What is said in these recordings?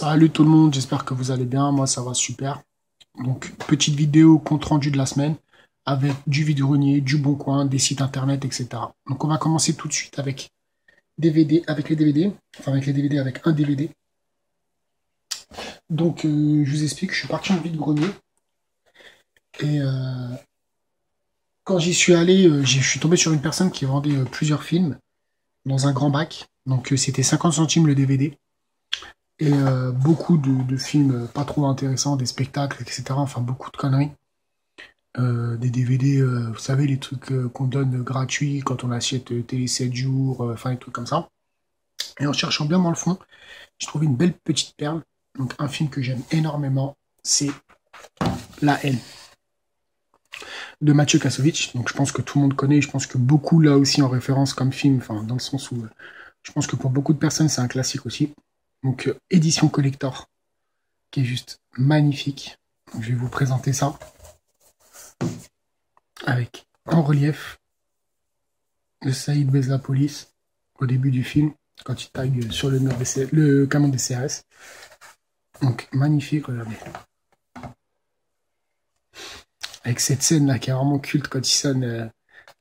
Salut tout le monde, j'espère que vous allez bien, moi ça va super. Donc petite vidéo compte rendu de la semaine avec du vide-grenier, du bon coin, des sites internet, etc. Donc on va commencer tout de suite avec DVD, avec les DVD, enfin avec les DVD, avec un DVD. Donc je vous explique, je suis parti en vide-grenier et quand j'y suis allé, je suis tombé sur une personne qui vendait plusieurs films dans un grand bac. Donc c'était 50 centimes le DVD. Et beaucoup de films pas trop intéressants, des spectacles, etc. Enfin, beaucoup de conneries. Des DVD, vous savez, les trucs qu'on donne gratuits quand on achète Télé 7 jours, enfin, des trucs comme ça. Et en cherchant bien dans le fond, j'ai trouvé une belle petite perle. Donc, un film que j'aime énormément, c'est La haine de Mathieu Kassovitz. Donc, je pense que tout le monde connaît. Je pense que beaucoup là aussi en référence comme film, enfin, dans le sens où je pense que pour beaucoup de personnes, c'est un classique aussi. Donc, édition collector, qui est juste magnifique. Donc, je vais vous présenter ça avec en relief de Saïd Bezlapolis au début du film, quand il tag sur le, mur le canon des CRS. Donc, magnifique, regardez. Avec cette scène là qui est vraiment culte quand il sonne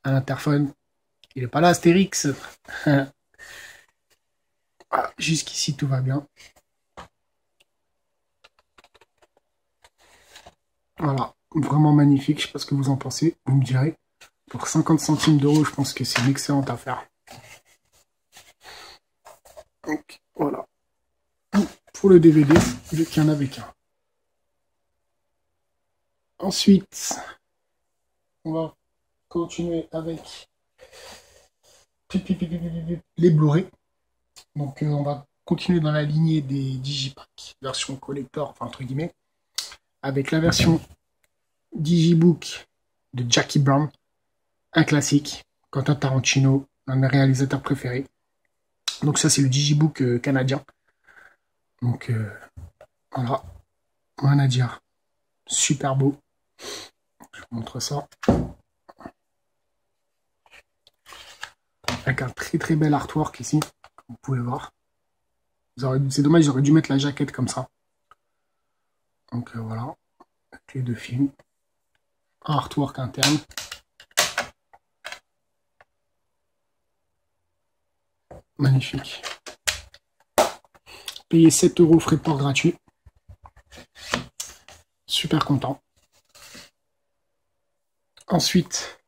à l'interphone. Il est pas là, Astérix. Ah, jusqu'ici, tout va bien. Voilà, vraiment magnifique. Je sais pas ce que vous en pensez, vous me direz. Pour 50 centimes d'euros, je pense que c'est une excellente affaire. Donc, voilà. Pour le DVD, vu qu'il y en avait qu'un. Ensuite, on va continuer avec les Blu-ray. Donc, on va continuer dans la lignée des Digipack, version collector, enfin, entre guillemets, avec la version Digibook de Jackie Brown, un classique, Quentin Tarantino, un de mes réalisateurs préférés. Donc, ça, c'est le Digibook canadien. Donc, voilà, rien à dire. Super beau. Je vous montre ça. Avec un très très bel artwork ici, comme vous pouvez voir. C'est dommage, j'aurais dû mettre la jaquette comme ça. Donc voilà, avec les deux films. Un artwork interne. Magnifique. Payer 7 € frais de port gratuit. Super content. Ensuite,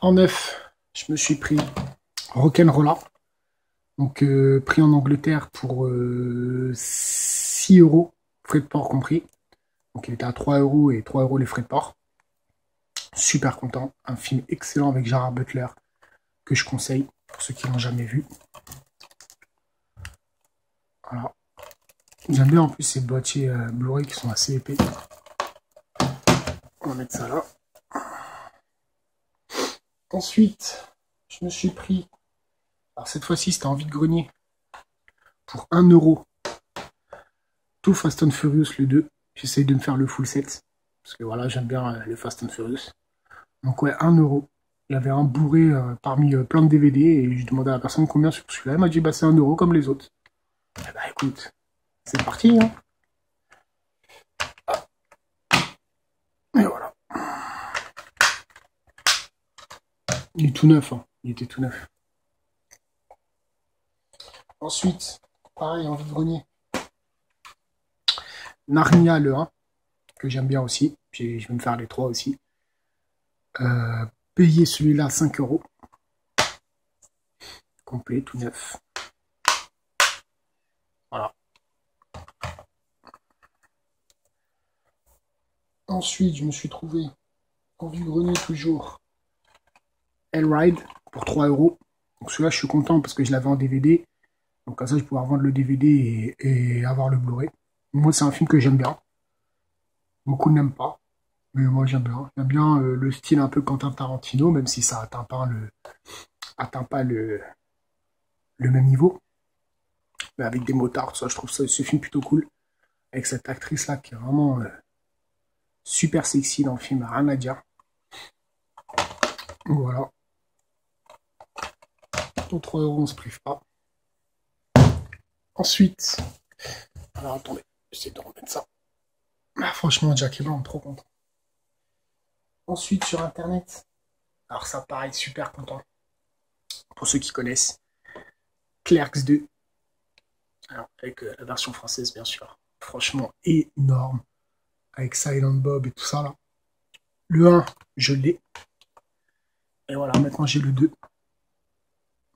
en neuf, je me suis pris Rock'n'Rolla. Donc pris en Angleterre pour 6 €, frais de port compris. Donc il était à 3 € et 3 € les frais de port. Super content. Un film excellent avec Gerard Butler que je conseille pour ceux qui l'ont jamais vu. Voilà. J'aime bien en plus ces boîtiers Blu-ray qui sont assez épais. On va mettre ça là. Ensuite, je me suis pris, alors cette fois-ci c'était en vide-grenier, pour 1 €, tout Fast and Furious le 2. J'essaye de me faire le full set, parce que voilà, j'aime bien le Fast and Furious. Donc ouais, 1 €. Il y avait un bourré parmi plein de DVD, et je demandais à la personne combien sur celui-là. Elle m'a dit, bah c'est 1 € comme les autres. Eh bah écoute, c'est parti, hein. Et voilà. Il est tout neuf, hein. Il était tout neuf. Ensuite, pareil, en vide-grenier. Narnia le 1, que j'aime bien aussi. Je vais me faire les 3 aussi. Payer celui-là 5 €. Complet, tout neuf. Voilà. Ensuite, je me suis trouvé en vide-grenier toujours Hellride pour 3 €. Donc celui-là, je suis content parce que je l'avais en DVD. Donc comme ça, je vais pouvoir vendre le DVD et avoir le Blu-ray. Moi, c'est un film que j'aime bien. Beaucoup n'aiment pas. Mais moi, j'aime bien. J'aime bien le style un peu Quentin Tarantino, même si ça atteint pas le même niveau. Mais avec des motards, tout ça, je trouve ce film plutôt cool. Avec cette actrice-là qui est vraiment super sexy dans le film, rien à dire. Voilà. Pour 3 €, on se prive pas. Ensuite, alors attendez, j'essaie de remettre ça. Ah, franchement, Jack et Blanc, trop content. Ensuite, sur Internet, alors ça pareil, super content. Pour ceux qui connaissent, Clerks 2, alors avec la version française, bien sûr. Franchement, énorme. Avec Silent Bob et tout ça, là. Le 1, je l'ai. Et voilà, maintenant j'ai le 2.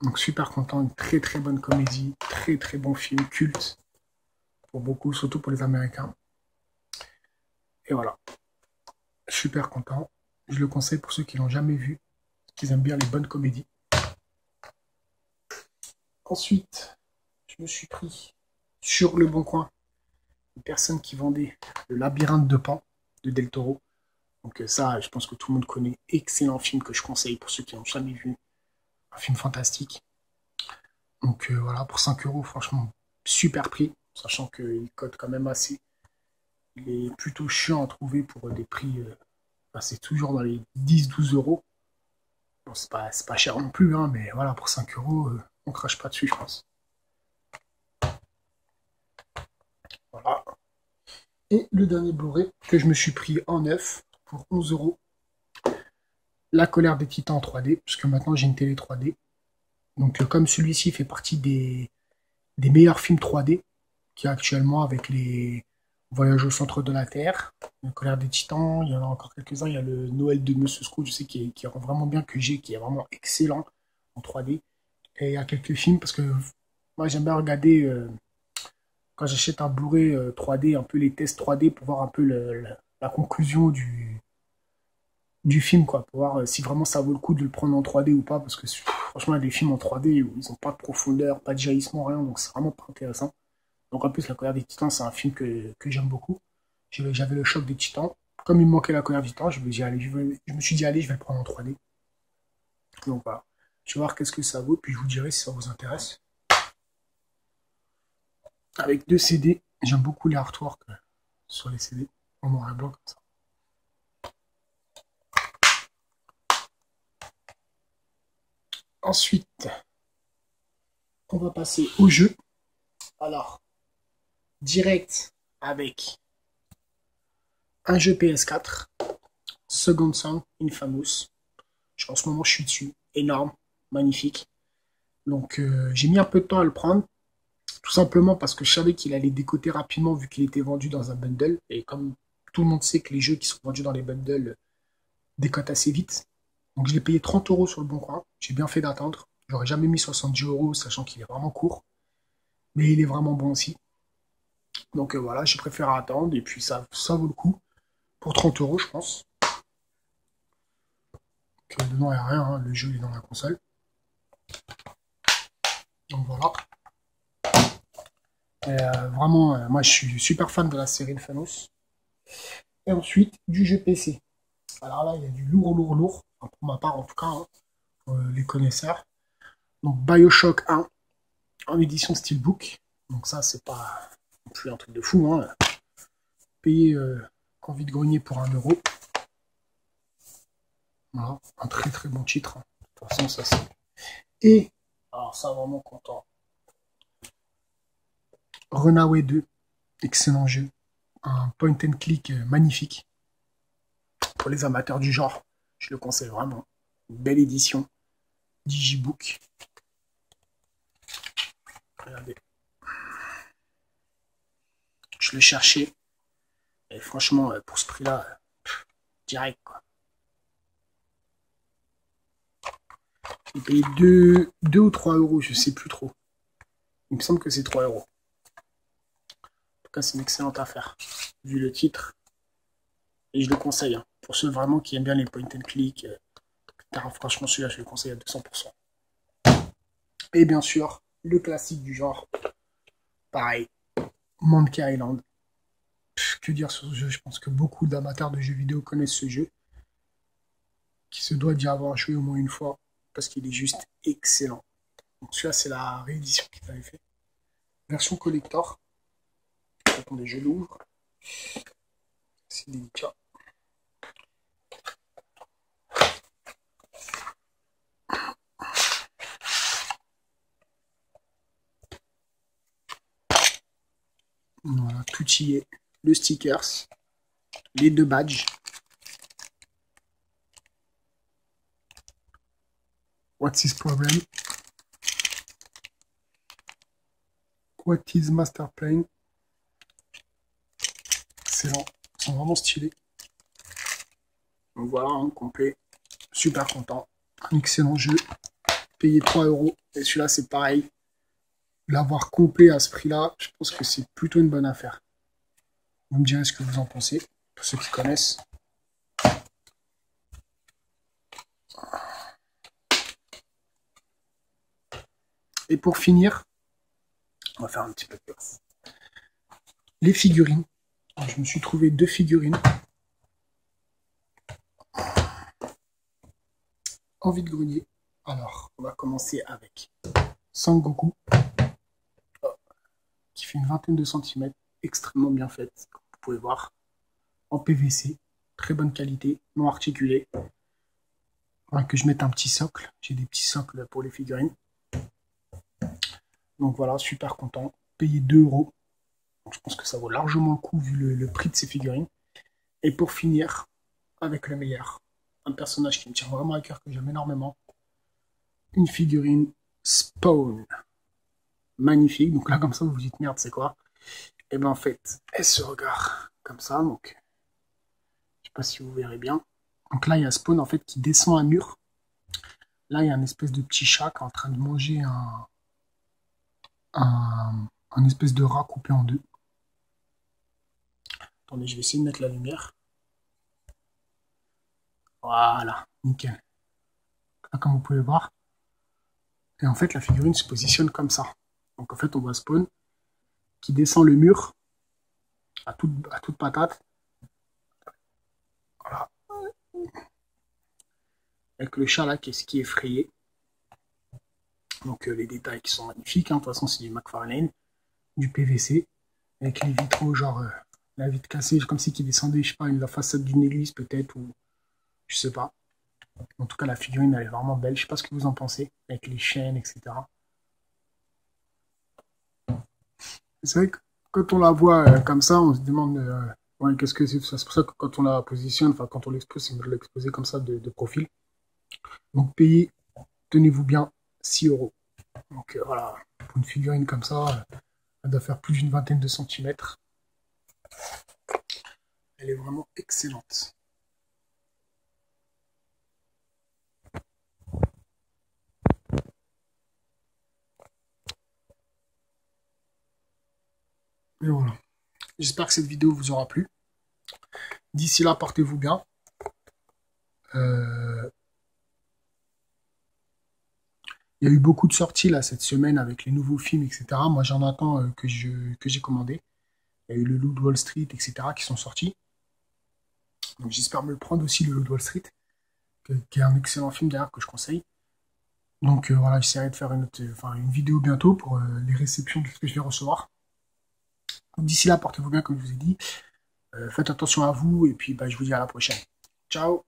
Donc super content, une très très bonne comédie, très très bon film, culte pour beaucoup, surtout pour les Américains. Et voilà, super content. Je le conseille pour ceux qui l'ont jamais vu, qui aiment bien les bonnes comédies. Ensuite, je me suis pris sur Le Bon Coin une personne qui vendait Le Labyrinthe de Pan de Del Toro. Donc ça, je pense que tout le monde connaît. Excellent film que je conseille pour ceux qui n'ont jamais vu. Un film fantastique. Donc voilà, pour 5 euros, franchement, super prix, sachant qu'il cote quand même assez. Il est plutôt chiant à trouver pour des prix, c'est toujours dans les 10-12 euros. Bon, c'est pas cher non plus, hein, mais voilà, pour 5 euros, on crache pas dessus, je pense. Voilà. Et le dernier Blu-ray que je me suis pris en neuf pour 11 euros. La colère des titans en 3D, puisque maintenant j'ai une télé 3D. Donc comme celui-ci fait partie des meilleurs films 3D qu'il y a actuellement avec les Voyages au centre de la Terre, La colère des titans, il y en a encore quelques-uns, il y a le Noël de Monsieur Scrooge, je sais qui rend vraiment bien, que j'ai, qui est vraiment excellent en 3D. Et il y a quelques films, parce que moi j'aime bien regarder, quand j'achète un Blu-ray 3D, un peu les tests 3D pour voir un peu la conclusion du film, quoi, pour voir si vraiment ça vaut le coup de le prendre en 3D ou pas, parce que franchement, il y a des films en 3D où ils n'ont pas de profondeur, pas de jaillissement, rien, donc c'est vraiment pas intéressant. Donc en plus, La colère des titans, c'est un film que j'aime beaucoup. J'avais le choc des titans. Comme il me manquait La colère des titans, je me suis dit, allez, je vais le prendre en 3D. Donc voilà. Je vais voir qu'est-ce que ça vaut, puis je vous dirai si ça vous intéresse. Avec 2 CD, j'aime beaucoup les artworks sur les CD, en noir et blanc comme ça. Ensuite, on va passer au jeu. Alors, direct avec un jeu PS4, Second Son, Infamous. En ce moment, je suis dessus. Énorme, magnifique. Donc, j'ai mis un peu de temps à le prendre. Tout simplement parce que je savais qu'il allait décoter rapidement vu qu'il était vendu dans un bundle. Et comme tout le monde sait que les jeux qui sont vendus dans les bundles décotent assez vite. Donc je l'ai payé 30 euros sur le bon coin. J'ai bien fait d'attendre. J'aurais jamais mis 70 euros, sachant qu'il est vraiment court. Mais il est vraiment bon aussi. Donc voilà, j'ai préféré attendre. Et puis ça vaut le coup. Pour 30 euros, je pense. Donc, dedans, il n'y a rien. Hein. Le jeu est dans la console. Donc voilà. Vraiment, moi je suis super fan de la série Infamous. Et ensuite, du jeu PC. Alors là, il y a du lourd, lourd, lourd. Enfin, pour ma part, en tout cas, hein, pour les connaisseurs. Donc Bioshock 1 en édition Steelbook. Donc ça, c'est pas non plus un truc de fou. Hein. Payer en vide-grenier pour 1 euro. Voilà, un très très bon titre. Hein. De toute façon, ça c'est. Et, alors ça, vraiment content. Runaway 2, excellent jeu. Un point and click magnifique. Pour les amateurs du genre, je le conseille vraiment. Une belle édition. Digibook. Regardez. Je le cherchais. Et franchement, pour ce prix-là, direct quoi. J'ai payé 2 ou 3 euros, je sais plus trop. Il me semble que c'est 3 euros. En tout cas, c'est une excellente affaire, vu le titre. Et je le conseille, hein, pour ceux vraiment qui aiment bien les point and click. Franchement, celui-là, je le conseille à 200%. Et bien sûr, le classique du genre, pareil, Monkey Island. Que dire sur ce jeu? Je pense que beaucoup d'amateurs de jeux vidéo connaissent ce jeu, qui se doit d'y avoir joué au moins une fois, parce qu'il est juste excellent. Donc celui-là, c'est la réédition qu'ils avaient fait. Version collector. Attendez, je l'ouvre. C'est délicat. Voilà, tout y est. Le stickers, les 2 badges. What's his problem? What is master plan? Excellent. Ils sont vraiment stylés. Donc voilà, un complet. Super content. Un excellent jeu. Payé 3 €. Et celui-là, c'est pareil. L'avoir complet à ce prix-là, je pense que c'est plutôt une bonne affaire. Vous me direz ce que vous en pensez, pour ceux qui connaissent. Et pour finir, on va faire un petit peu de place. Les figurines. Alors, je me suis trouvé 2 figurines. En vide-grenier. Alors, on va commencer avec Sangoku, qui fait une vingtaine de centimètres, extrêmement bien faite, comme vous pouvez voir, en PVC, très bonne qualité, non articulé. Faudra que je mette un petit socle, j'ai des petits socles pour les figurines. Donc voilà, super content, payé 2 €. Donc je pense que ça vaut largement le coup vu le prix de ces figurines. Et pour finir, avec le meilleur, un personnage qui me tient vraiment à cœur, que j'aime énormément, une figurine Spawn. Magnifique. Donc là, comme ça, vous vous dites, merde, c'est quoi? Et ben en fait, elle se regarde comme ça. Donc, je sais pas si vous verrez bien. Donc là, il y a Spawn, en fait, qui descend un mur. Là, il y a un espèce de petit chat qui est en train de manger un espèce de rat coupé en 2. Attendez, je vais essayer de mettre la lumière. Voilà, nickel. Là, comme vous pouvez voir. Et en fait, la figurine se positionne comme ça. Donc en fait, on voit Spawn qui descend le mur à toute patate. Voilà. Avec le chat là qui est effrayé. Donc les détails qui sont magnifiques. Hein. De toute façon, c'est du McFarlane, du PVC. Avec les vitraux, genre la vitre cassée, comme si qui descendait, je sais pas, la façade d'une église peut-être, ou je sais pas. En tout cas, la figurine, elle est vraiment belle. Je sais pas ce que vous en pensez, avec les chaînes, etc. C'est vrai que quand on la voit comme ça, on se demande ouais, qu'est-ce que c'est. C'est pour ça que quand on la positionne, enfin quand on l'expose, c'est mieux de l'exposer comme ça de profil. Donc payez, tenez-vous bien, 6 €. Donc voilà, pour une figurine comme ça, elle doit faire plus d'une vingtaine de centimètres. Elle est vraiment excellente. Et voilà. J'espère que cette vidéo vous aura plu. D'ici là, portez-vous bien. Il y a eu beaucoup de sorties là cette semaine avec les nouveaux films, etc. Moi, j'en attends que j'ai commandé. Il y a eu le Loup de Wall Street, etc. qui sont sortis. Donc j'espère me le prendre aussi, le Loup de Wall Street, qui est un excellent film d'ailleurs que je conseille. Donc voilà, j'essaierai de faire une vidéo bientôt pour les réceptions de ce que je vais recevoir. D'ici là, portez-vous bien comme je vous ai dit. Faites attention à vous et puis bah, je vous dis à la prochaine. Ciao!